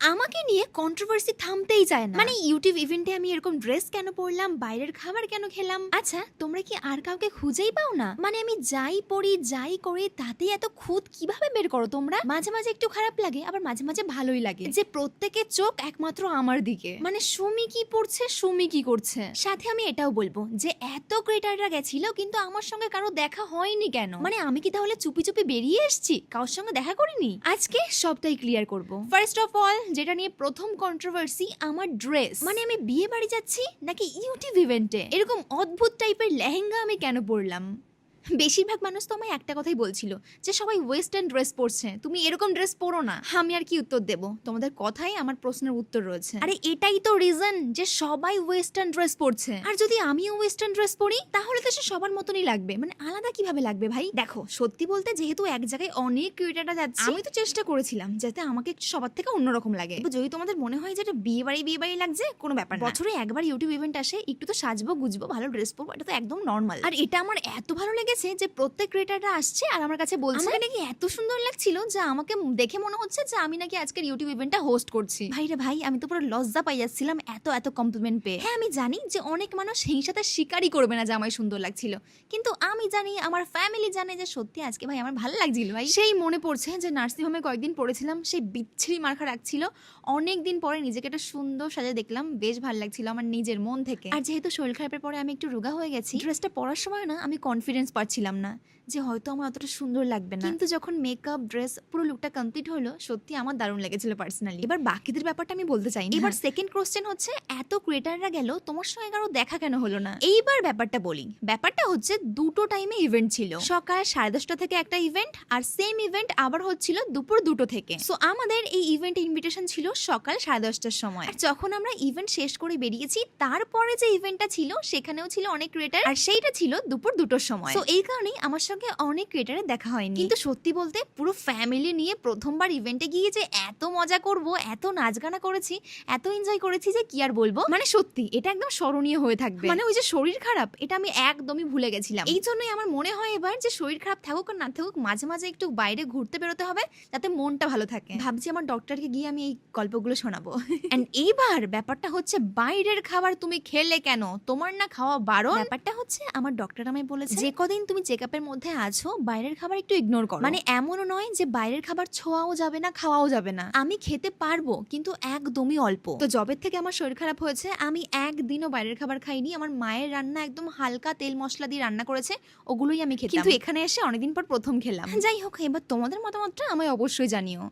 আমাকে নিয়ে কন্ট্রোভার্সি থামতেই চায় না। মানে ইউটিউব ইভেন্টে আমি এরকম ড্রেস কেন পরলাম, বাইরের খাবার কেন খেলাম। আচ্ছা, তোমরা কি আর কাউকে খুঁজেই পাও না? মানে আমি যাই পড়ি যাই করি তাতেই এত খুঁত কিভাবে বের করো তোমরা? মাঝে মাঝে একটু খারাপ লাগে, আবার মাঝে মাঝে ভালোই লাগে যে প্রত্যেকের চোখ একমাত্র আমার দিকে। মানে সুমি কি পড়ছে, সুমি কি করছে। সাথে আমি এটাও বলবো যে এত ক্রিয়েটাররা গেছিল কিন্তু আমার সঙ্গে কারো দেখা হয়নি কেন? মানে আমি কি তাহলে চুপি চুপি বেরিয়ে এসেছি, কারোর সঙ্গে দেখা করিনি? আজকে সবটাই ক্লিয়ার করব। ফার্স্ট অফ অল, যেটা নিয়ে প্রথম কন্ট্রোভার্সি, আমার ড্রেস। মানে আমি বিয়ে বাড়ি যাচ্ছি নাকি ইউটিউব ইভেন্টে? এরকম অদ্ভুত টাইপের লেহেঙ্গা আমি কেন পরলাম? বেশিরভাগ মানুষ তো আমায় একটা কথাই বলছিল যে সবাই ওয়েস্টার্ন ড্রেস পরছে, তুমি এরকম ড্রেস পরো না। আমি আর কি উত্তর দেব, তোমাদের কথাই আমার প্রশ্নের উত্তর রয়েছে। আরে এটাই তো রিজন যে সবাই ওয়েস্টার্ন ড্রেস পরছে। আর যদি আমিও ওয়েস্টার্ন ড্রেস পরি তাহলে তো সে সবার মতনই লাগবে। মানে আলাদা কিভাবে লাগবে ভাই? দেখো, সত্যি বলতে যেহেতু এক জায়গায় অনেক ক্রিয়েটাররা যাচ্ছে, আমি তো চেষ্টা করেছিলাম যাতে আমাকে একটু সবার থেকে অন্যরকম লাগে। যদি তোমাদের মনে হয় যে এটা বিয়ে বাড়ি লাগছে, কোনো ব্যাপার না। বছরে একবার ইউটিউব ইভেন্ট আসে, একটু তো সাজবো গুজবো, ভালো ড্রেস পরবো, এটা তো একদম নর্মাল। আর এটা আমার এত ভালো লেগেছে যে প্রত্যেক ক্রিয়েটাররা আসছে আর আমার কাছে বলছে আমাকে নাকি এত সুন্দর লাগছিল যে আমাকে দেখে মনে হচ্ছে যে আমি নাকি আজকের ইউটিউব ইভেন্টটা হোস্ট করছি। ভাই রে ভাই, আমি তো পুরো লজ্জা পাই যাচ্ছিলাম এত কমপ্লিমেন্ট পেয়ে। হ্যাঁ, আমি জানি যে অনেক মানুষ সেই সাথে স্বীকারই করবে না যে আমায় সুন্দর লাগছিল, কিন্তু আমি জানি, আমার ফ্যামিলি জানে যে সত্যি আজকে ভাই আমার ভালো লাগছিল। ভাই সেই মনে পড়ছে যে নার্সিং হোমে কয়েকদিন পড়েছিলাম, সেই বিচ্ছিরি মার্কা রাখছিল। অনেক দিন পরে নিজেকে একটা সুন্দর সাজে দেখলাম, বেশ ভালো লাগছিল আমার নিজের মন থেকে। আর যেহেতু শরীর খারাপের পরে আমি একটু রোগা হয়ে গেছি, ড্রেসটা পরার সময় না আমি কনফিডেন্স পাচ্ছিলাম না যে হয়তো আমার অতটা সুন্দর লাগবে না। কিন্তু যখন মেকআপ, ড্রেস, পুরো লুকটা কমপ্লিট হলো, সত্যি আমার দারুণ লেগেছিল পার্সোনালি। এবার বাকিদের ব্যাপারটা আমি বলতে চাই না। এবার সেকেন্ড কোশ্চেন হচ্ছে, এত ক্রিয়েটাররা গেল, তোমার সঙ্গে কারো দেখা কেন হলো না? এইবার ব্যাপারটা বলি। ব্যাপারটা হচ্ছে দুটো টাইমে ইভেন্ট ছিল। সকাল 10:30 থেকে একটা ইভেন্ট, আর সেম ইভেন্ট আবার হচ্ছিল দুপুর 2টো থেকে। সো আমাদের এই ইভেন্ট ইনভিটেশন ছিল সকাল 10:30টার সময়। আর যখন আমরা ইভেন্ট শেষ করে বেরিয়েছি, তারপরে যে ইভেন্টটা ছিল সেখানেও ছিল অনেক ক্রিয়েটার, আর সেইটা ছিল দুপুর 2টোর সময়। তো এই কারণেই আমার সঙ্গে অনেক ক্রিয়েটারের দেখা হয়নি। কিন্তু সত্যি বলতে পুরো ফ্যামিলি নিয়ে প্রথমবার ইভেন্টে গিয়ে যে এত মজা করব, এত নাচ গানা করেছি, এত এনজয় করেছি যে কি আর বলবো। মানে সত্যি এটা একদম স্মরণীয় হয়ে থাকবে। মানে ওই যে শরীর খারাপ, এটা আমি একদমই ভুলে গেছিলাম। এই জন্যই আমার মনে হয় এবার যে শরীর খারাপ থাকুক আর না থাকুক, মাঝে মাঝে একটু বাইরে ঘুরতে বেরোতে হবে যাতে মনটা ভালো থাকে। ভাবছি আমার ডক্টরকে গিয়ে আমি এই গল্পগুলো শোনাবো। এন্ড এইবার ব্যাপারটা হচ্ছে, বাইরের খাবার তুমি খেলে কেন? তোমার না খাওয়া বারণ? ব্যাপারটা হচ্ছে আমার ডক্টর আমায় বলেছে যে কদিন তুমি চেকআপের মধ্যে আছো, বাইরের খাবার একটু ইগনোর করো। মানে এমনও নয় যে বাইরের খাবার ছোঁয়াও যাবে না, খাওয়াও যাবে না। আমি খেতে পারবো, কিন্তু একদমই অল্প। তো জবের থেকে আমার শরীর খারাপ হয়েছে, আমি একদিনও বাইরের খাবার খাইনি। আমার মায়ের রান্না একদম হালকা তেল মশলা দিয়ে রান্না করেছে, ওগুলোই আমি খেতাম। কিন্তু এখানে এসে অনেকদিন পর প্রথম খেলাম। যাই হোক, এবার তোমাদের মতামতটা আমায় অবশ্যই জানিও।